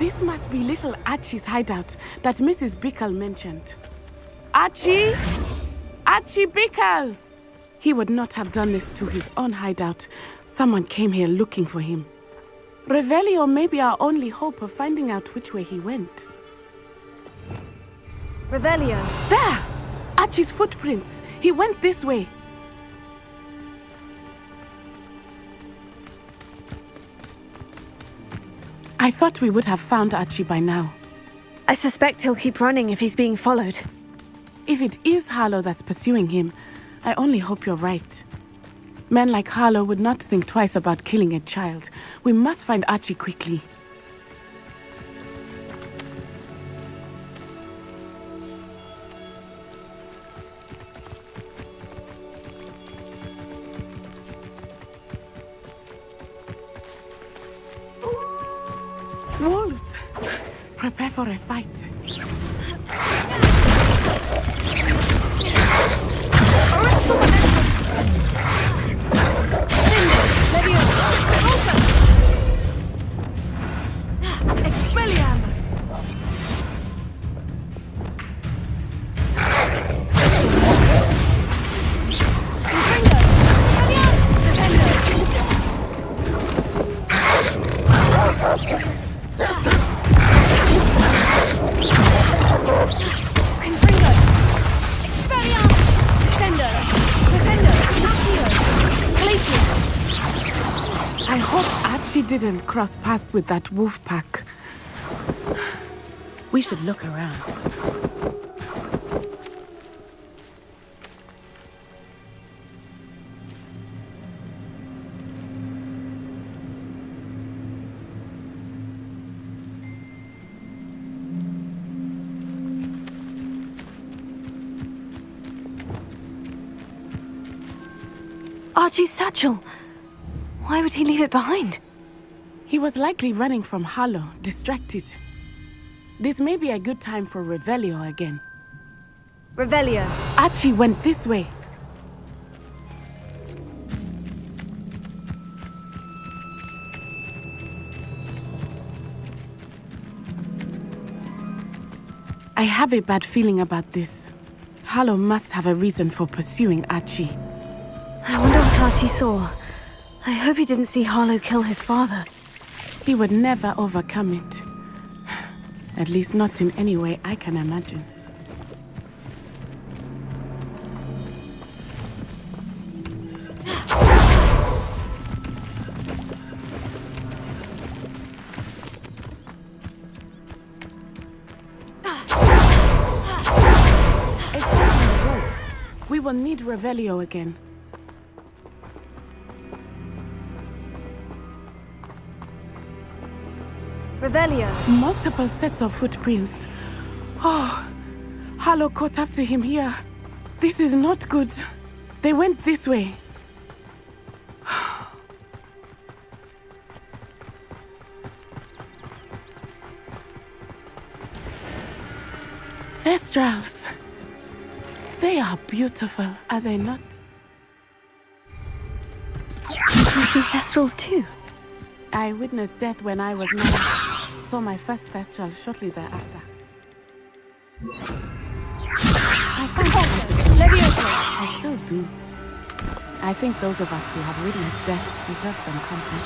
This must be little Archie's hideout that Mrs. Bickle mentioned. Archie? Archie Bickle! He would not have done this to his own hideout. Someone came here looking for him. Revelio may be our only hope of finding out which way he went. Revelio! There! Archie's footprints. He went this way. I thought we would have found Archie by now. I suspect he'll keep running if he's being followed. If it is Harlow that's pursuing him, I only hope you're right. Men like Harlow would not think twice about killing a child. We must find Archie quickly. Wolves! Prepare for a fight. I hope Archie didn't cross paths with that wolf pack. We should look around. Archie's satchel. Why would he leave it behind? He was likely running from Harlow, distracted. This may be a good time for Revelio again. Revelio. Archie went this way. I have a bad feeling about this. Harlow must have a reason for pursuing Archie. I wonder what Archie saw. I hope he didn't see Harlow kill his father. He would never overcome it. At least not in any way I can imagine. We will need Revelio again. Revelio. Multiple sets of footprints. Oh, Harlow caught up to him here. This is not good. They went this way. Thestrals. They are beautiful, are they not? Did you see Thestrals too? I witnessed death when I was 9. Saw my first Thestral shortly thereafter. I still do. I think those of us who have witnessed death deserve some comfort.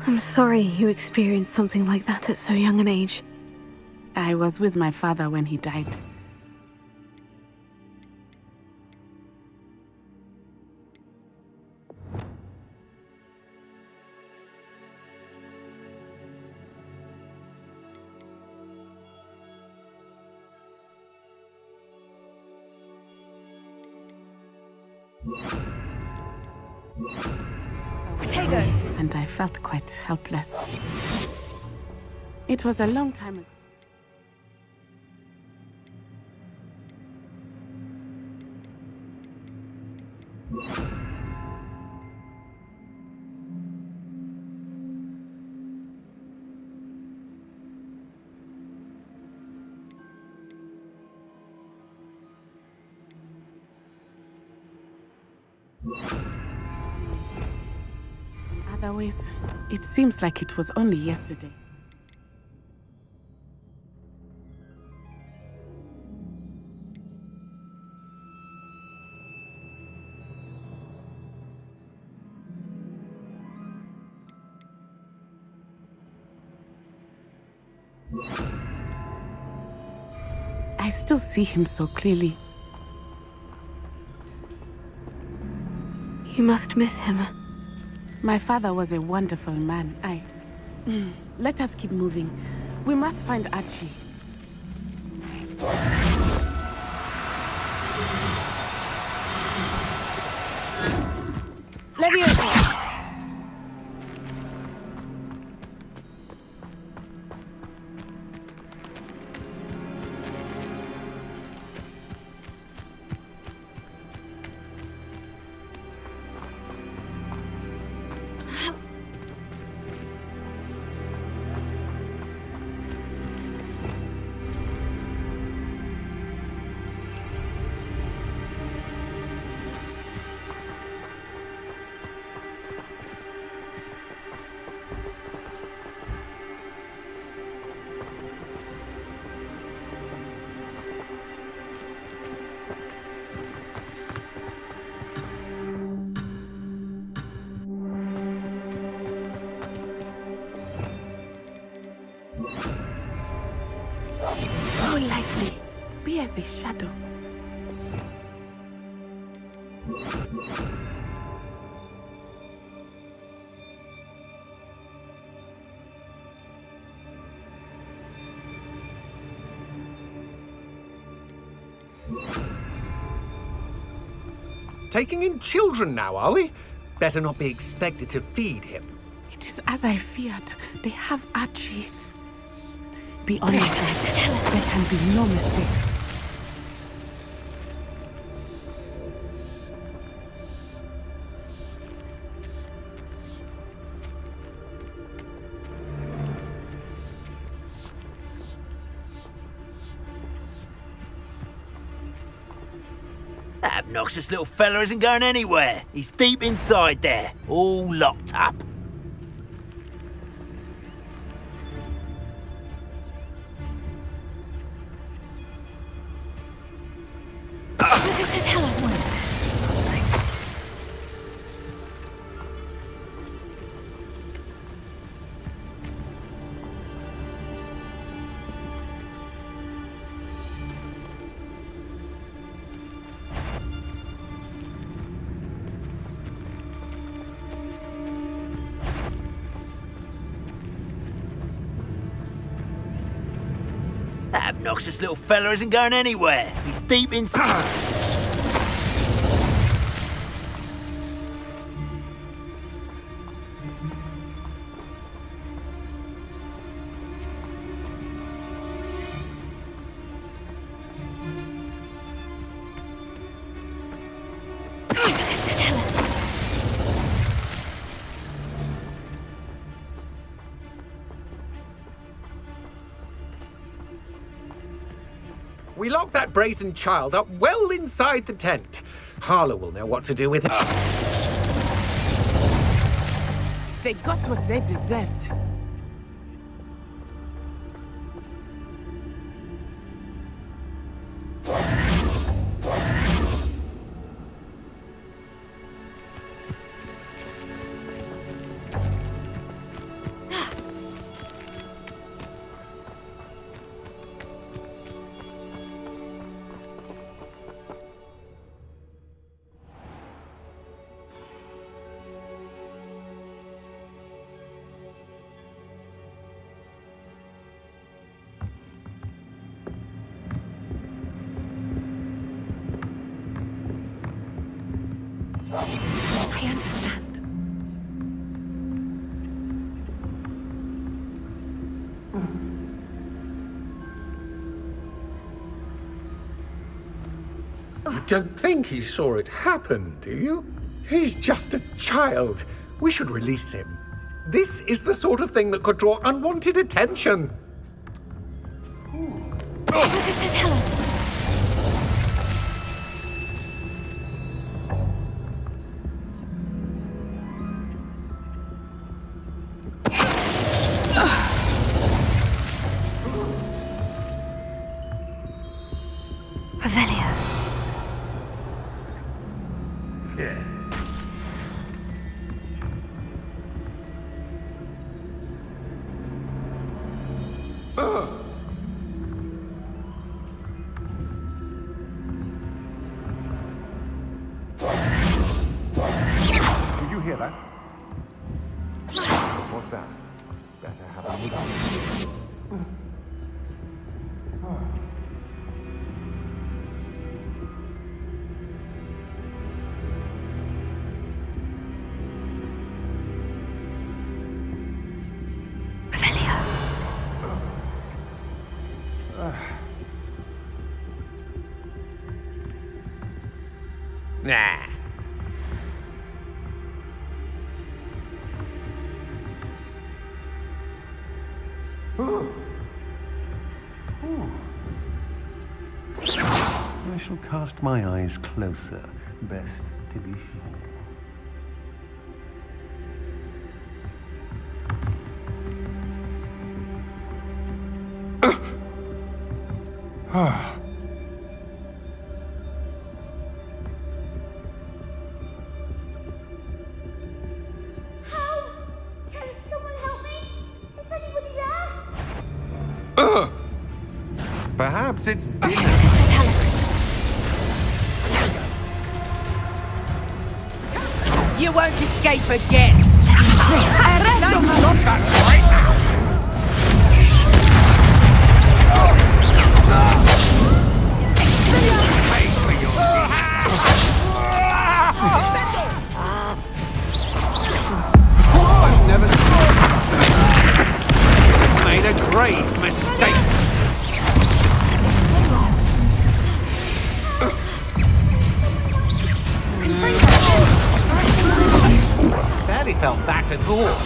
I'm sorry you experienced something like that at so young an age. I was with my father when he died. Potato! And I felt quite helpless. It was a long time ago. In other ways, it seems like it was only yesterday. I still see him so clearly. You must miss him. My father was a wonderful man. Let us keep moving. We must find Archie. Leviosa! More likely, be as a shadow. Taking in children now, are we? Better not be expected to feed him. It is as I feared. They have Archie. Be honest, there can be no mistakes. That obnoxious little fella isn't going anywhere. He's deep inside there, all locked up. Mr. Tell us. That obnoxious little fella isn't going anywhere. He's deep inside. We locked that brazen child up well inside the tent. Harlow will know what to do with it. They got what they deserved. I understand. You don't think he saw it happen, do you? He's just a child. We should release him. This is the sort of thing that could draw unwanted attention. What does it tell us? Revelio. Yeah. Did you hear that? What's that? Better have a look. Revelio. Nah. I shall cast my eyes closer. Best to be sure. Can someone help me? Is anybody there? Perhaps it's dinner. What does it tell us? You won't escape again. I've never made a grave mistake. Barely felt that at all.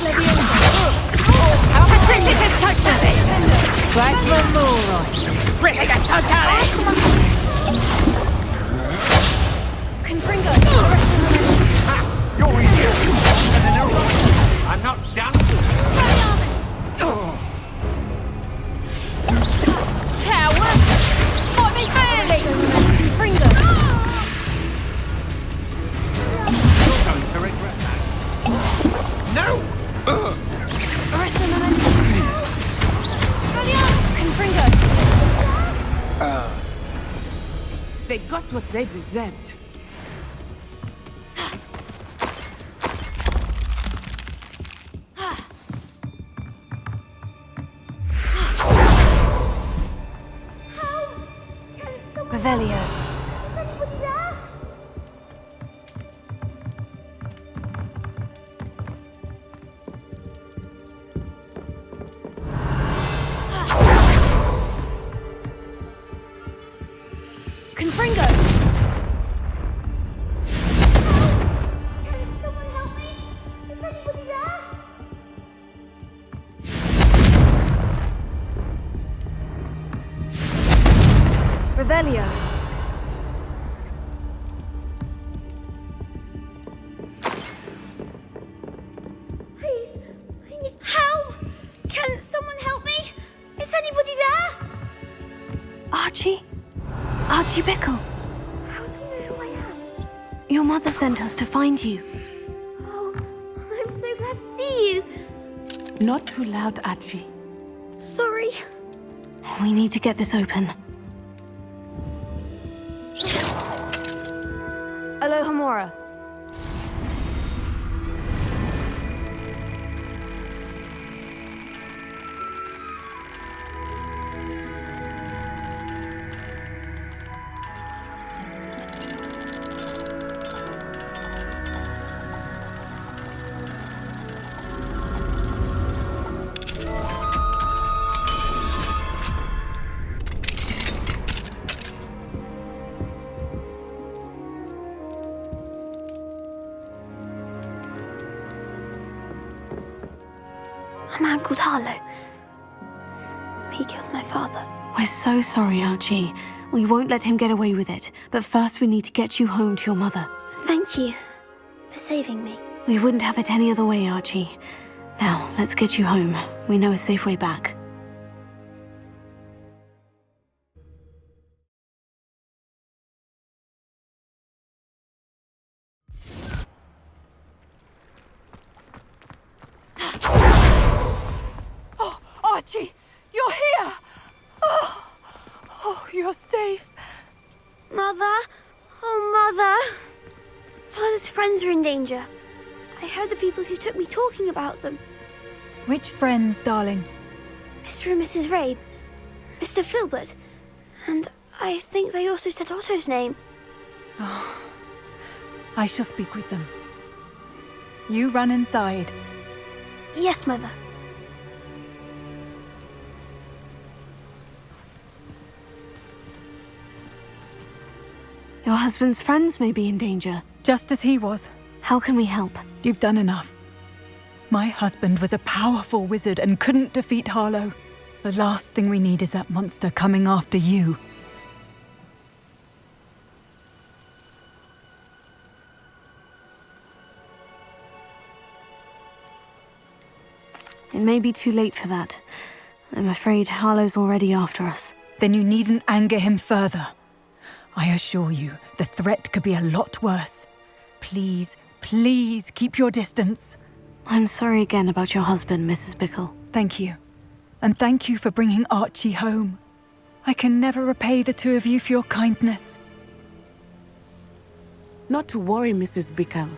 Confringo. You're easier. I'm not done. Tower. What me feeling? Confringo. You're going to regret that. No! Arresting momentum. Confringo. They got what they deserved. Revelio. Confringo. Can someone help me? Is anybody there? Revelio. Please, I need help. Can someone help me? Is anybody there? Archie? Archie Bickle. How do you know who I am? Your mother sent us to find you. Oh, I'm so glad to see you. Not too loud, Archie. Sorry. We need to get this open. Alohomora. Harlow. He killed my father. We're so sorry, Archie. We won't let him get away with it. But first we need to get you home to your mother. Thank you for saving me. We wouldn't have it any other way, Archie. Now, let's get you home. We know a safe way back. Oh, Archie! You're here! Oh, you're safe. Mother? Oh, Mother! Father's friends are in danger. I heard the people who took me talking about them. Which friends, darling? Mr. and Mrs. Rabe, Mr. Filbert, and I think they also said Otto's name. I shall speak with them. You run inside. Yes, Mother. Your husband's friends may be in danger. Just as he was. How can we help? You've done enough. My husband was a powerful wizard and couldn't defeat Harlow. The last thing we need is that monster coming after you. It may be too late for that. I'm afraid Harlow's already after us. Then you needn't anger him further. I assure you, the threat could be a lot worse. Please, please keep your distance. I'm sorry again about your husband, Mrs. Bickle. Thank you. And thank you for bringing Archie home. I can never repay the two of you for your kindness. Not to worry, Mrs. Bickle.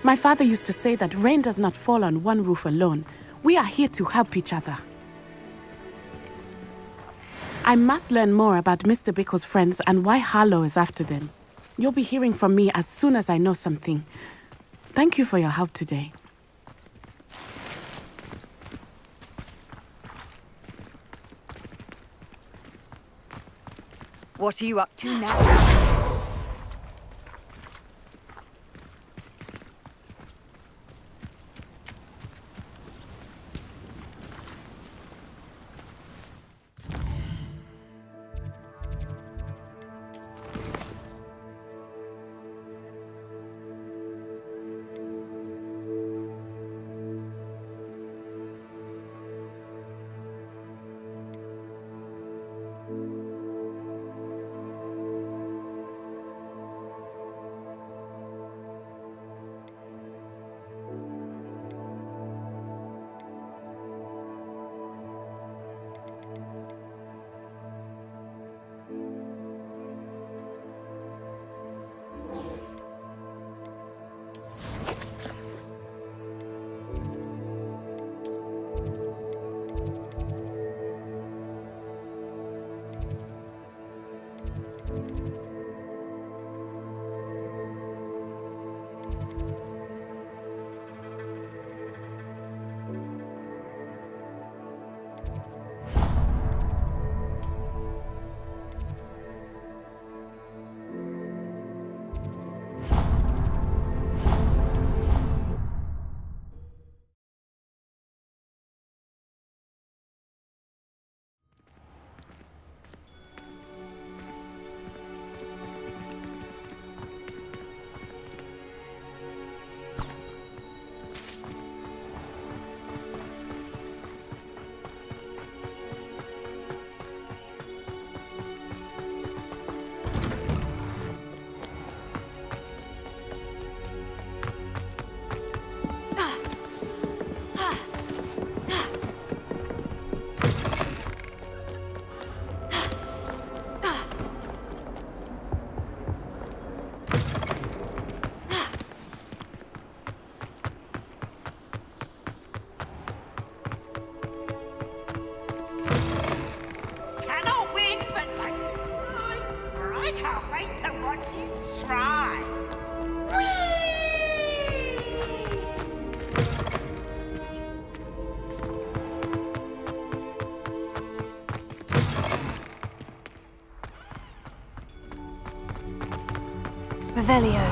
My father used to say that rain does not fall on one roof alone. We are here to help each other. I must learn more about Mr. Bickle's friends and why Harlow is after them. You'll be hearing from me as soon as I know something. Thank you for your help today. What are you up to now? Revelio.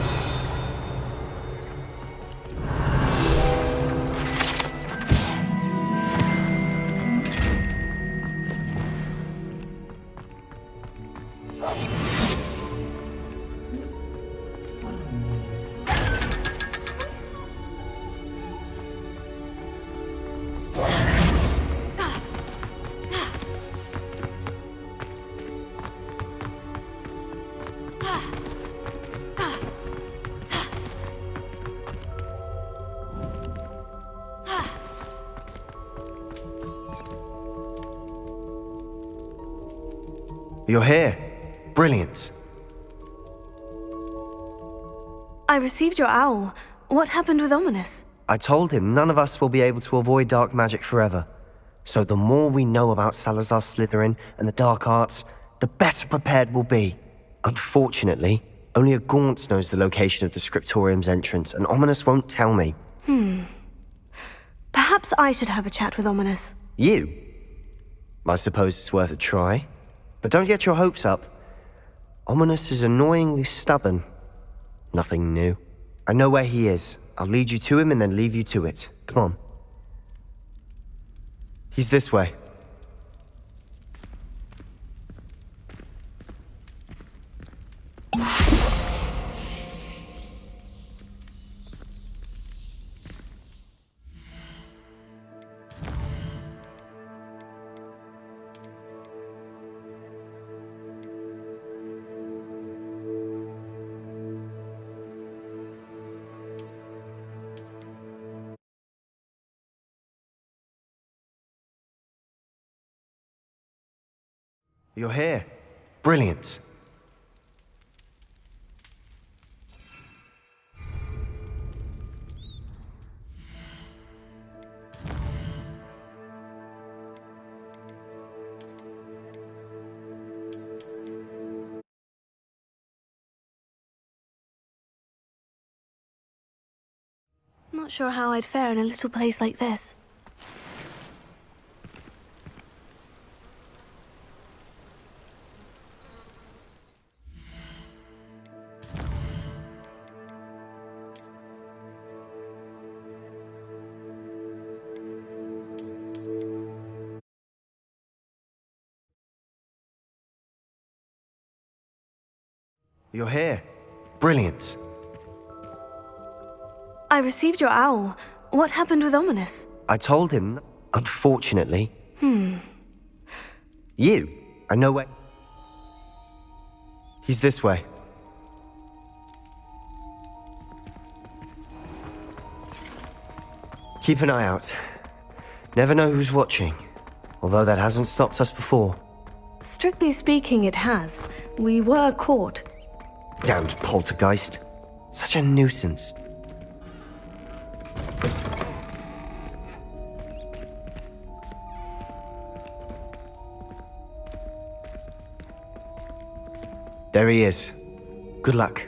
You're here. Brilliant. I received your owl. What happened with Ominous? I told him none of us will be able to avoid dark magic forever. So the more we know about Salazar Slytherin and the dark arts, the better prepared we'll be. Unfortunately, only a Gaunt knows the location of the Scriptorium's entrance, and Ominous won't tell me. Perhaps I should have a chat with Ominous. You? I suppose it's worth a try. But don't get your hopes up. Ominous is annoyingly stubborn. Nothing new. I know where he is. I'll lead you to him and then leave you to it. Come on. He's this way. You're here. Brilliant. Not sure how I'd fare in a little place like this. You're here. Brilliant. I received your owl. What happened with Ominous? I told him, unfortunately. You? I know where... He's this way. Keep an eye out. Never know who's watching. Although that hasn't stopped us before. Strictly speaking, it has. We were caught. Damned poltergeist. Such a nuisance. There he is. Good luck.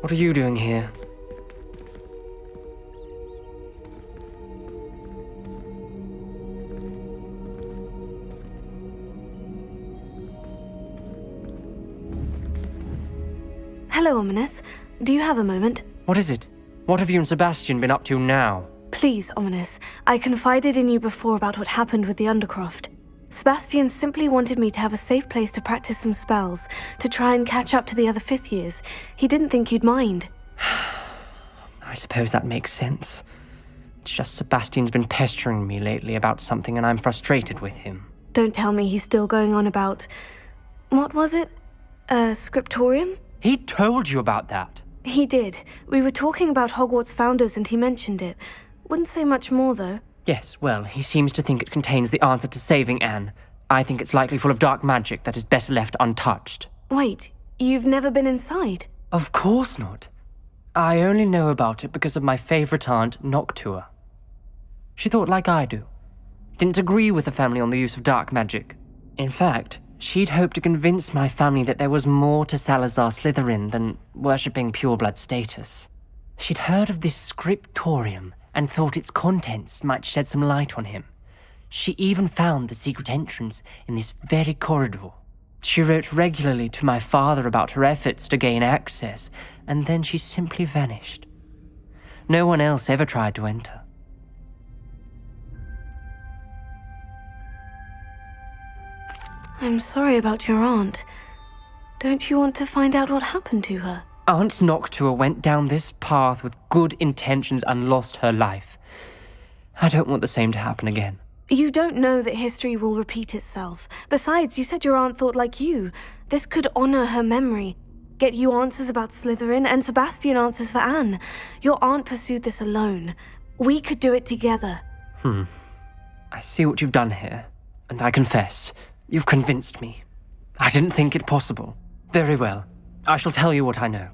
What are you doing here? Hello, Ominous. Do you have a moment? What is it? What have you and Sebastian been up to now? Please, Ominous. I confided in you before about what happened with the Undercroft. Sebastian simply wanted me to have a safe place to practice some spells, to try and catch up to the other fifth years. He didn't think you'd mind. I suppose that makes sense. It's just Sebastian's been pestering me lately about something and I'm frustrated with him. Don't tell me he's still going on about... What was it? Scriptorium? He told you about that? He did. We were talking about Hogwarts founders and he mentioned it. Wouldn't say much more, though. Yes, well, he seems to think it contains the answer to saving Anne. I think it's likely full of dark magic that is better left untouched. Wait, you've never been inside? Of course not. I only know about it because of my favourite aunt, Noctua. She thought like I do. Didn't agree with the family on the use of dark magic. In fact, she'd hoped to convince my family that there was more to Salazar Slytherin than worshipping pureblood status. She'd heard of this scriptorium and thought its contents might shed some light on him. She even found the secret entrance in this very corridor. She wrote regularly to my father about her efforts to gain access, and then she simply vanished. No one else ever tried to enter. I'm sorry about your aunt. Don't you want to find out what happened to her? Aunt Noctua went down this path with good intentions and lost her life. I don't want the same to happen again. You don't know that history will repeat itself. Besides, you said your aunt thought like you. This could honor her memory. Get you answers about Slytherin, and Sebastian answers for Anne. Your aunt pursued this alone. We could do it together. I see what you've done here, and I confess, you've convinced me. I didn't think it possible. Very well. I shall tell you what I know.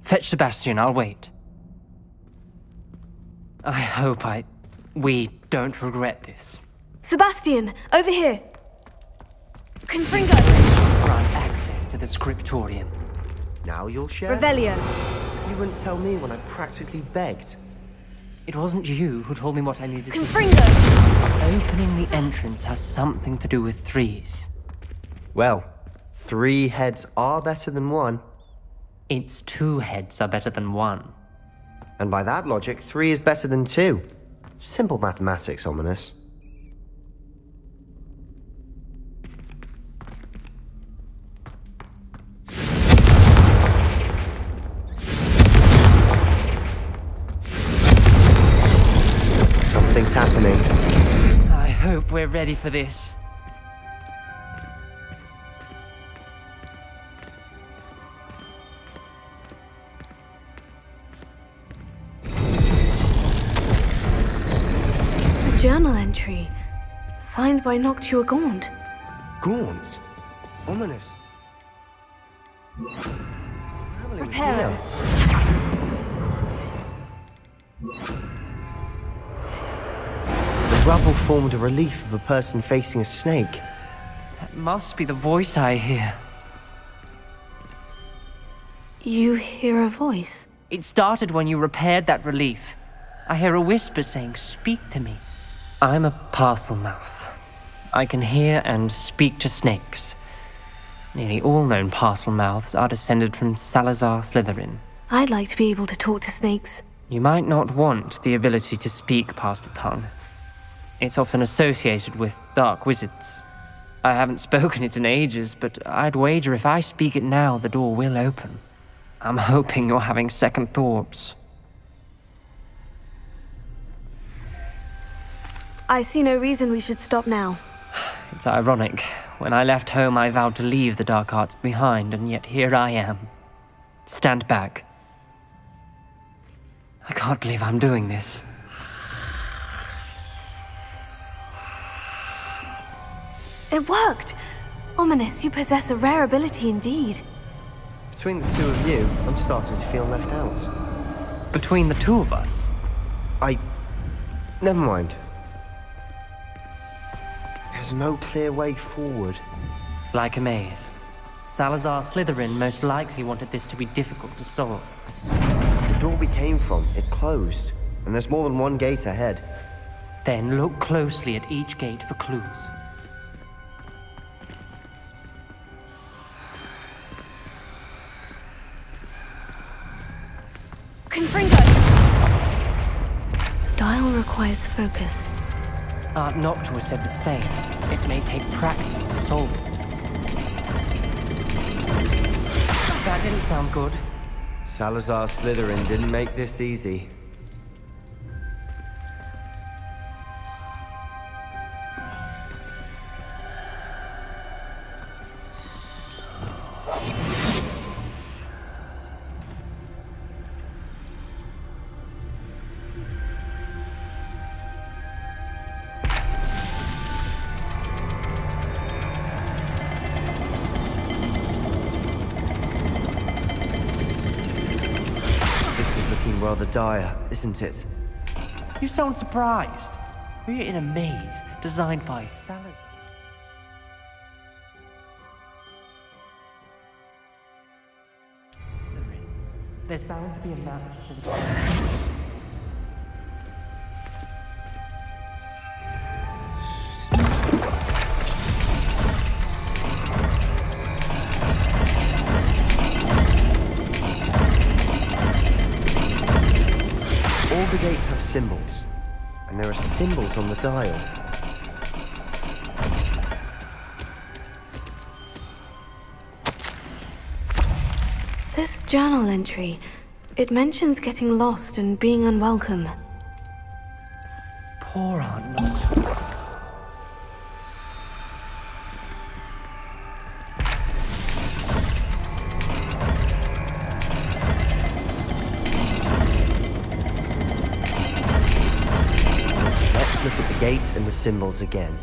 Fetch Sebastian, I'll wait. I hope we don't regret this. Sebastian, over here! Confringo! Grant access to the scriptorium. Now you'll share? Revelio. You wouldn't tell me when I practically begged. It wasn't you who told me what I needed to do. Confringo! Opening the entrance has something to do with threes. Well, 3 heads are better than 1. It's 2 heads are better than 1. And by that logic, 3 is better than 2. Simple mathematics, Ominous. Something's happening. I hope we're ready for this. Journal entry. Signed by Noctua Gaunt. Gaunt? Ominous. Family was Prepare. here. The rubble formed a relief of a person facing a snake. That must be the voice I hear. You hear a voice. It started when you repaired that relief. I hear a whisper saying, "Speak to me." I'm a parcel mouth. I can hear and speak to snakes. Nearly all known parcel mouths are descended from Salazar Slytherin. I'd like to be able to talk to snakes. You might not want the ability to speak past the tongue. It's often associated with dark wizards. I haven't spoken it in ages, but I'd wager if I speak it now, the door will open. I'm hoping you're having second thoughts. I see no reason we should stop now. It's ironic. When I left home, I vowed to leave the dark arts behind, and yet here I am. Stand back. I can't believe I'm doing this. It worked! Ominous, you possess a rare ability indeed. Between the 2 of you, I'm starting to feel left out. Between the 2 of us? Never mind. There's no clear way forward. Like a maze. Salazar Slytherin most likely wanted this to be difficult to solve. The door we came from, it closed. And there's more than one gate ahead. Then look closely at each gate for clues. Confringo! The dial requires focus. Aunt Noctua said the same. It may take practice to solve it. That didn't sound good. Salazar Slytherin didn't make this easy. Rather dire, isn't it? You sound surprised. We're in a maze designed by Salazar. There's bound to be a map to the All the gates have symbols, and there are symbols on the dial. This journal entry, it mentions getting lost and being unwelcome. Poor Aunt Noctua. Let's look at the gate and the symbols again.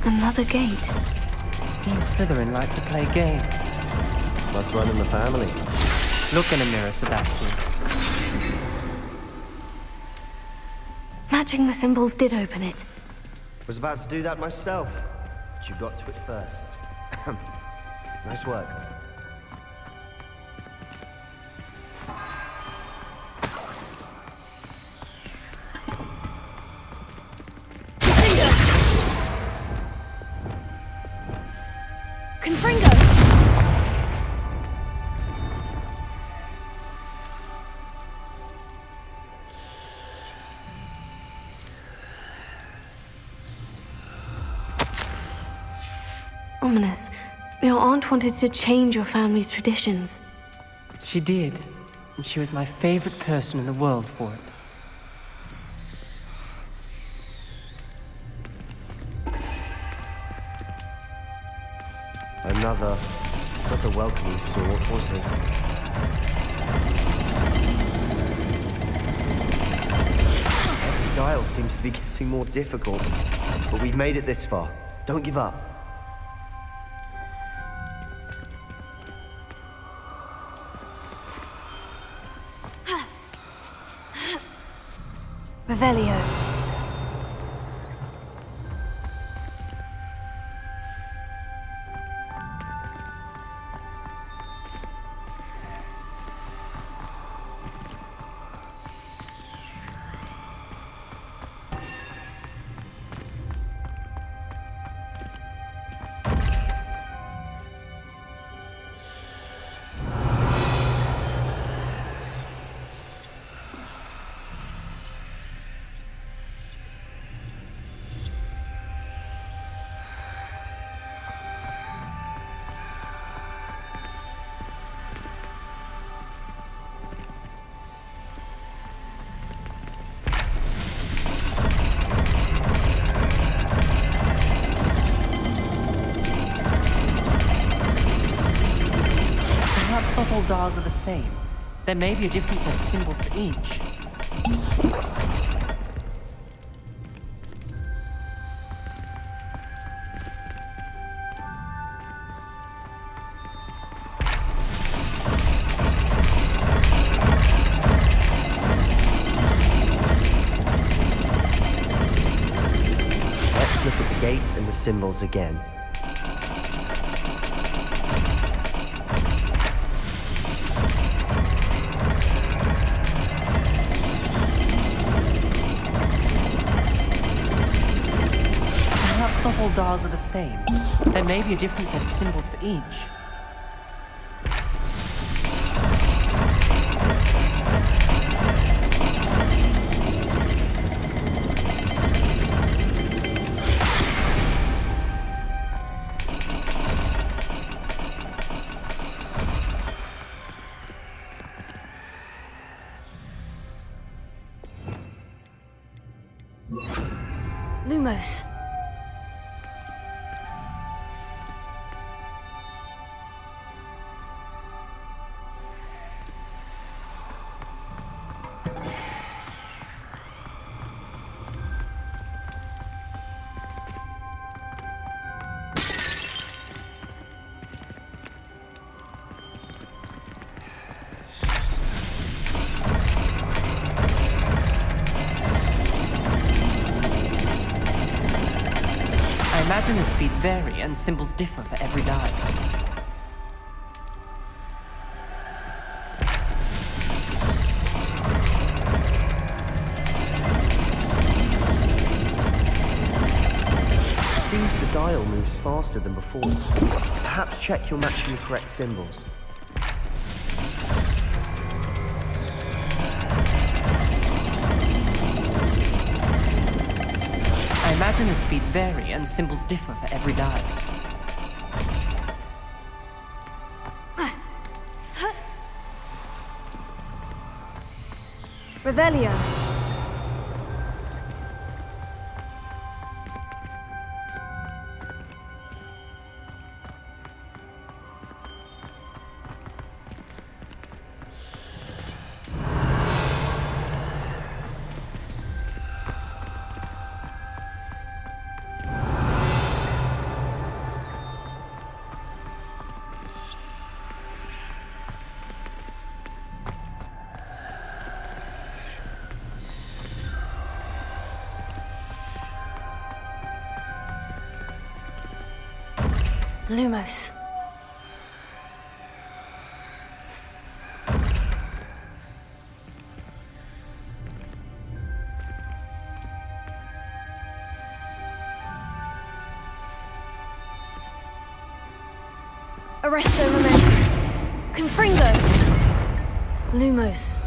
Another gate. Seems Slytherin like to play games. Must run in the family. Look in a mirror, Sebastian. Matching the symbols did open it. Was about to do that myself, but you got to it first. Nice work. Ominous. Your aunt wanted to change your family's traditions. She did, and she was my favorite person in the world for it. Another, not the welcoming sort, was he? Every dial seems to be getting more difficult, but we've made it this far. Don't give up. Revelio. Not all dials are the same. There may be a different set of symbols for each. Let's look at the gate and the symbols again. Not all dials are the same. There may be a different set of symbols for each. Lumos. imagine the speeds vary and symbols differ for every dial. Seems the dial moves faster than before. Perhaps check you're matching the correct symbols. I imagine the speeds vary and symbols differ for every dial. Revelio. Lumos. Arresto momentum. Confringo. Lumos.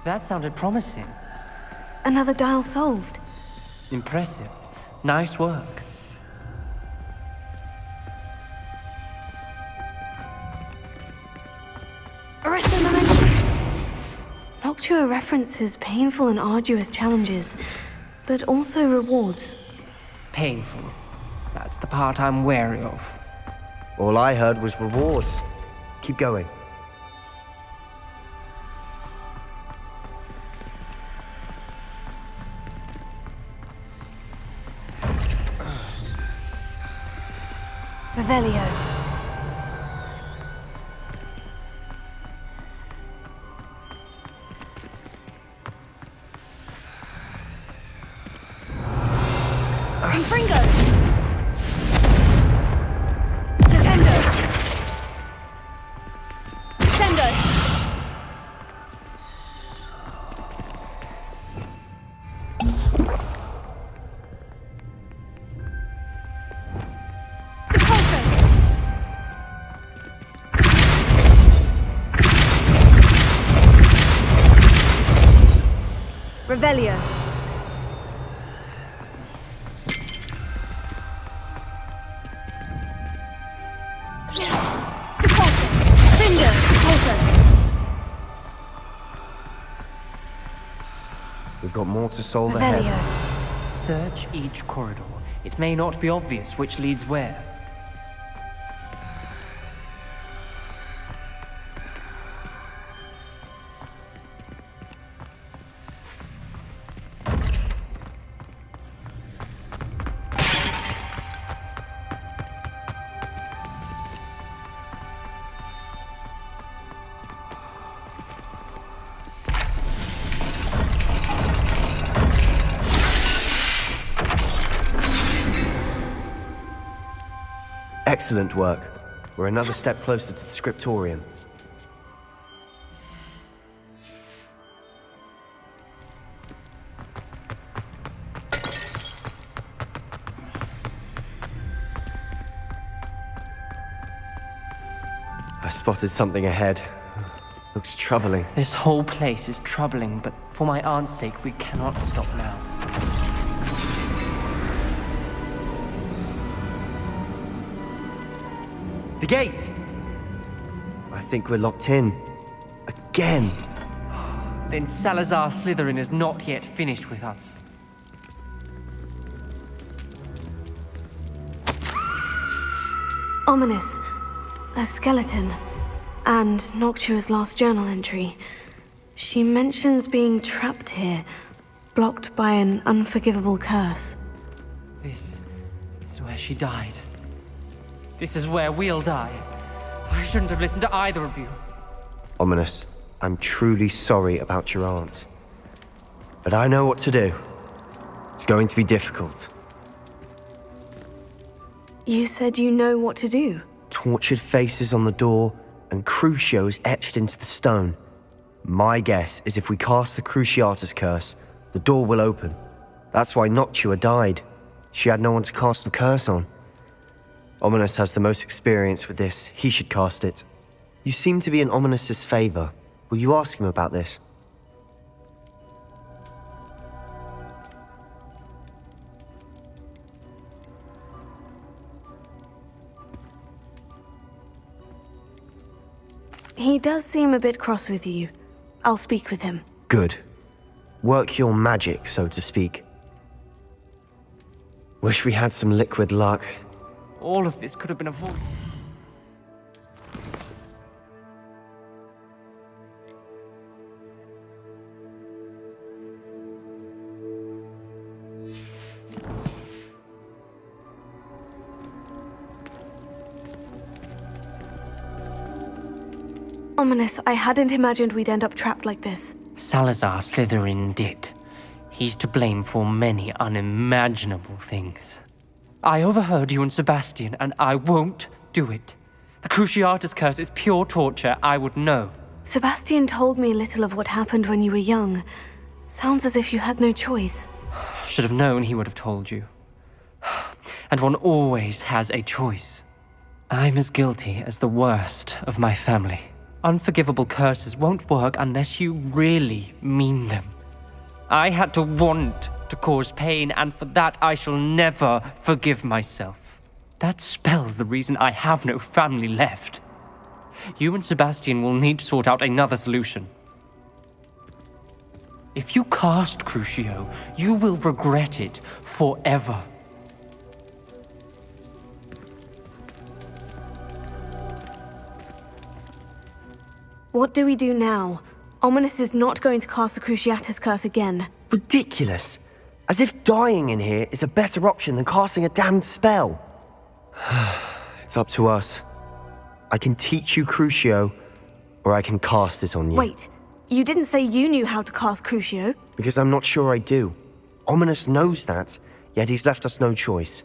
That sounded promising. Another dial solved. Impressive. Nice work. Arresto momentum. Noctua references painful and arduous challenges, but also rewards. Painful. That's the part I'm wary of. All I heard was rewards. Keep going. Revelio. Confringo. Defendo. Sendo. Revelio. Depulso. Finger. Depulso. We've got more to solve ahead. Revelio. Search each corridor. It may not be obvious which leads where. Excellent work. We're another step closer to the scriptorium. I spotted something ahead. Looks troubling. This whole place is troubling, but for my aunt's sake, we cannot stop now. The gate! I think we're locked in. Again. Then Salazar Slytherin is not yet finished with us. Ominous. A skeleton. And Noctua's last journal entry. She mentions being trapped here, blocked by an unforgivable curse. This is where she died. This is where we'll die. I shouldn't have listened to either of you. Ominous, I'm truly sorry about your aunt. But I know what to do. It's going to be difficult. You said you know what to do. Tortured faces on the door and Crucios etched into the stone. My guess is if we cast the Cruciatus curse, the door will open. That's why Noctua died. She had no one to cast the curse on. Ominous has the most experience with this. He should cast it. You seem to be in Ominous's favor. Will you ask him about this? He does seem a bit cross with you. I'll speak with him. Good. Work your magic, so to speak. Wish we had some liquid luck. All of this could have been avoided. Ominous, I hadn't imagined we'd end up trapped like this. Salazar Slytherin did. He's to blame for many unimaginable things. I overheard you and Sebastian, and I won't do it. The Cruciatus curse is pure torture, I would know. Sebastian told me a little of what happened when you were young. Sounds as if you had no choice. Should have known he would have told you. And one always has a choice. I'm as guilty as the worst of my family. Unforgivable curses won't work unless you really mean them. I had to want to cause pain, and for that I shall never forgive myself. That spell's the reason I have no family left. You and Sebastian will need to sort out another solution. If you cast Crucio, you will regret it forever. What do we do now? Ominous is not going to cast the Cruciatus curse again. Ridiculous. As if dying in here is a better option than casting a damned spell. It's up to us. I can teach you Crucio, or I can cast it on you. Wait, you didn't say you knew how to cast Crucio? Because I'm not sure I do. Ominous knows that, yet he's left us no choice.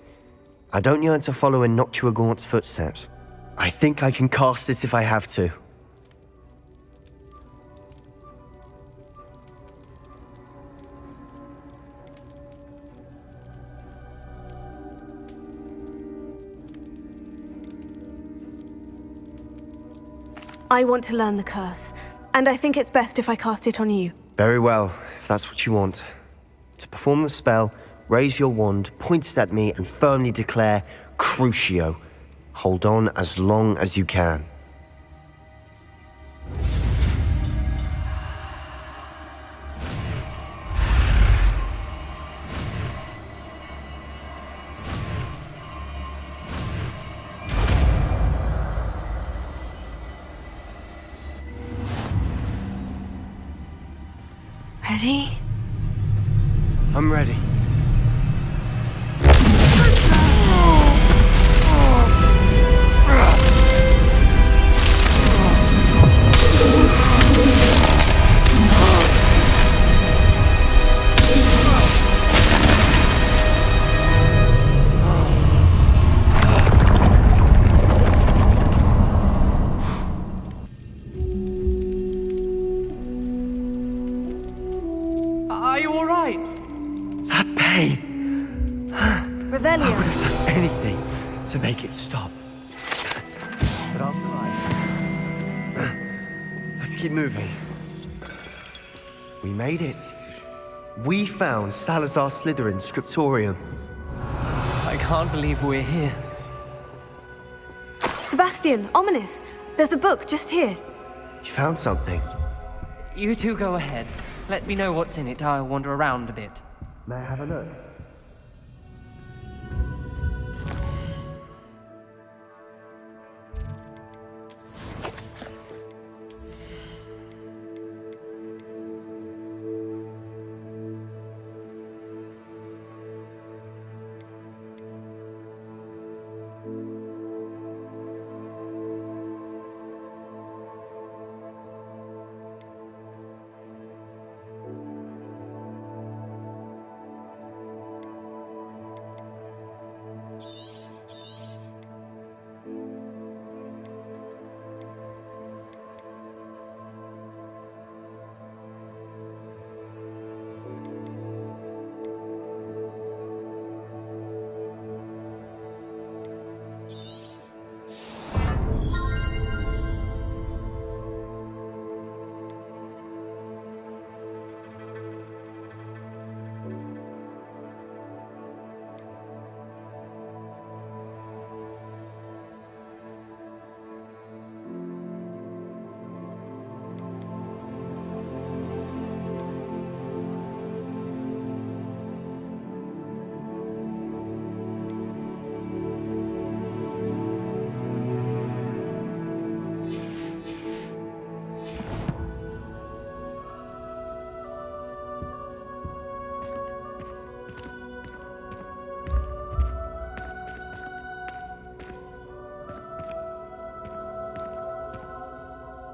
I don't yearn to follow in Noctua Gaunt's footsteps. I think I can cast it if I have to. I want to learn the curse, and I think it's best if I cast it on you. Very well, if that's what you want. To perform the spell, raise your wand, point it at me, and firmly declare Crucio. Hold on as long as you can. Ready? I'm ready. Are you all right? That pain. I would Revelio. have done anything to make it stop. But I'll survive. Let's keep moving. We made it. We found Salazar Slytherin's scriptorium. I can't believe we're here. Sebastian, ominous. There's a book just here. You found something. You two go ahead. Let me know what's in it. I'll wander around a bit. May I have a look?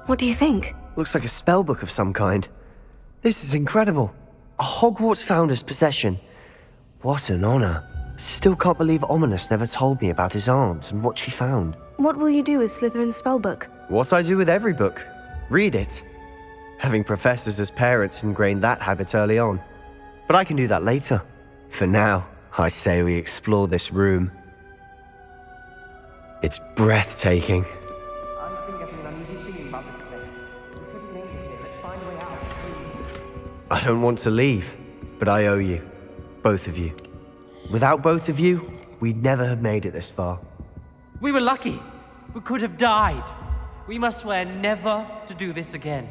What do you think? Looks like a spellbook of some kind. This is incredible. A Hogwarts founder's possession. What an honor. Still can't believe Ominous never told me about his aunt and what she found. What will you do with Slytherin's spellbook? What I do with every book. Read it. Having professors as parents ingrained that habit early on. But I can do that later. For now, I say we explore this room. It's breathtaking. I don't want to leave, but I owe you. Both of you. Without both of you, we'd never have made it this far. We were lucky. We could have died. We must swear never to do this again.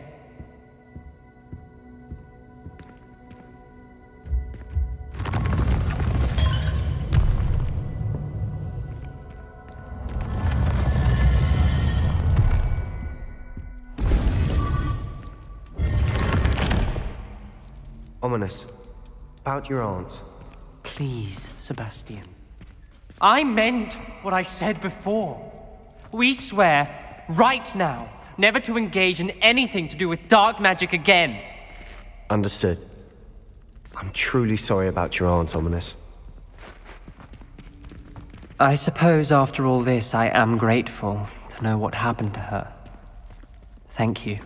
Ominous. About your aunt. Please, Sebastian. I meant what I said before. We swear, right now, never to engage in anything to do with dark magic again. Understood. I'm truly sorry about your aunt, Ominous. I suppose after all this, I am grateful to know what happened to her. Thank you.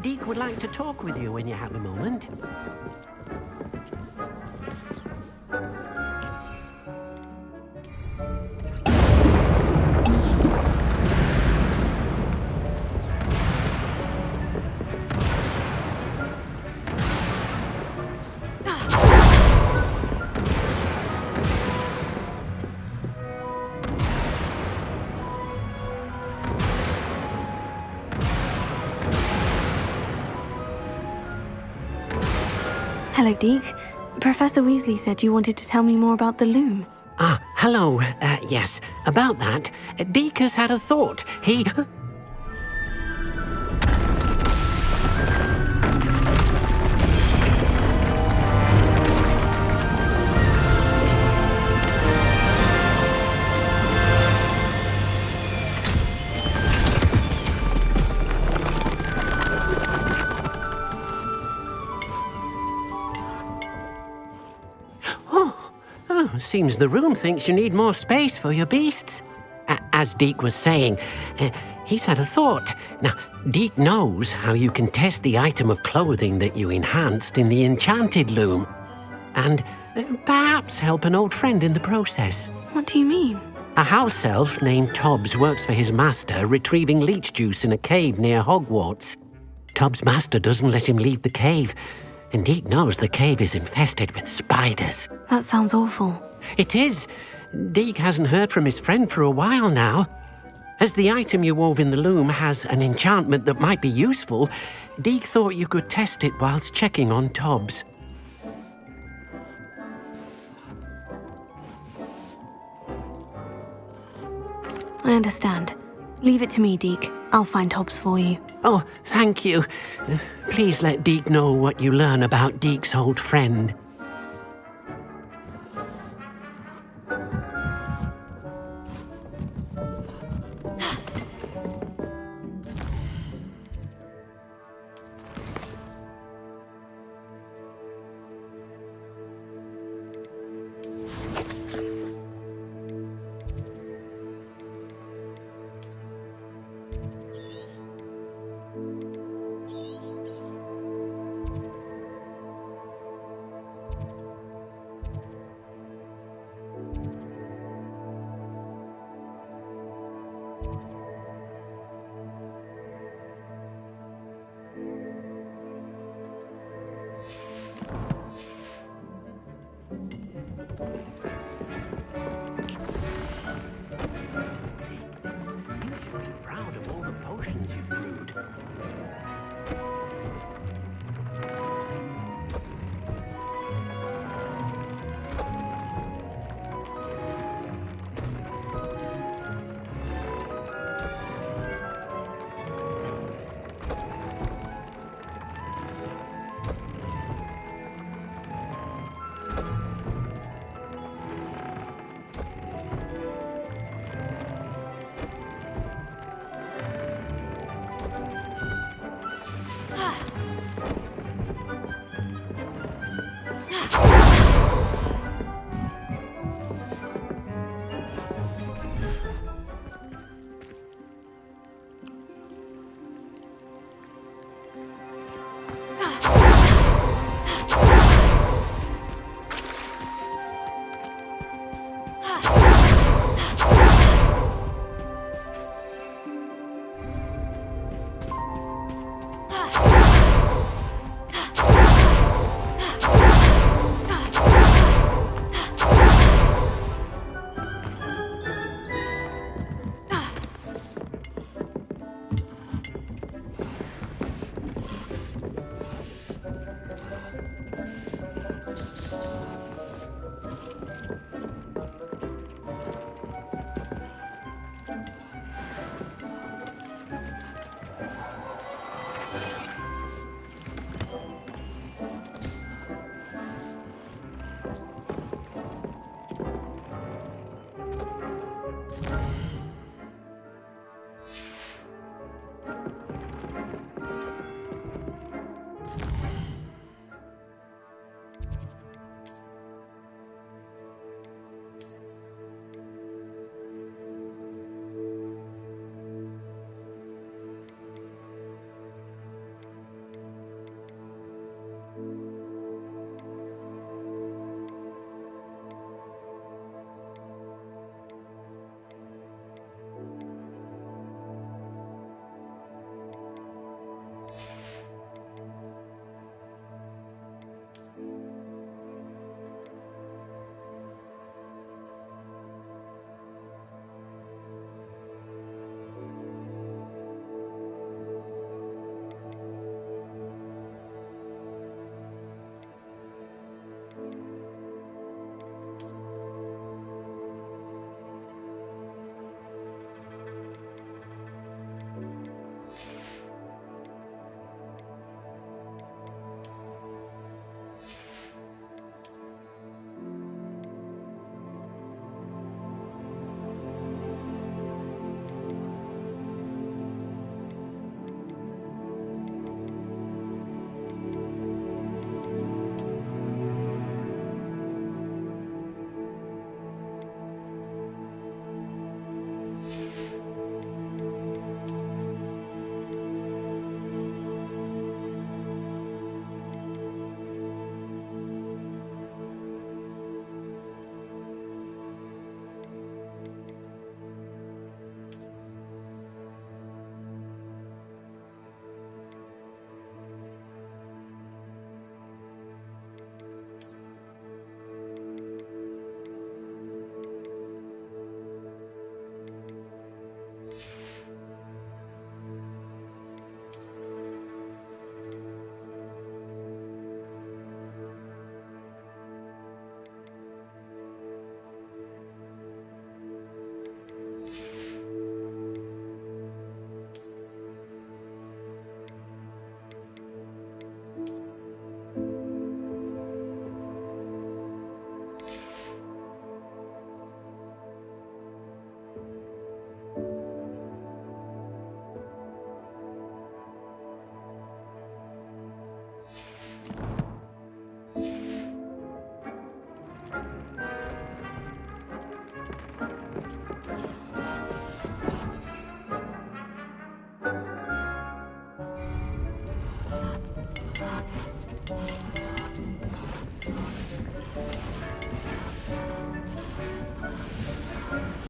Deke would like to talk with you when you have a moment. Hello, Deke. Professor Weasley said you wanted to tell me more about the loom. Ah, hello. Yes, about that. Deke has had a thought. He... Seems the room thinks you need more space for your beasts. As Deke was saying, he's had a thought. Now, Deke knows how you can test the item of clothing that you enhanced in the enchanted loom. And perhaps help an old friend in the process. What do you mean? A house elf named Tobbs works for his master retrieving leech juice in a cave near Hogwarts. Tobbs' master doesn't let him leave the cave, and Deke knows the cave is infested with spiders. That sounds awful. It is. Deke hasn't heard from his friend for a while now. As the item you wove in the loom has an enchantment that might be useful, Deke thought you could test it whilst checking on Tobbs. I understand. Leave it to me, Deke. I'll find Tobbs for you. Oh, thank you. Please let Deke know what you learn about Deke's old friend.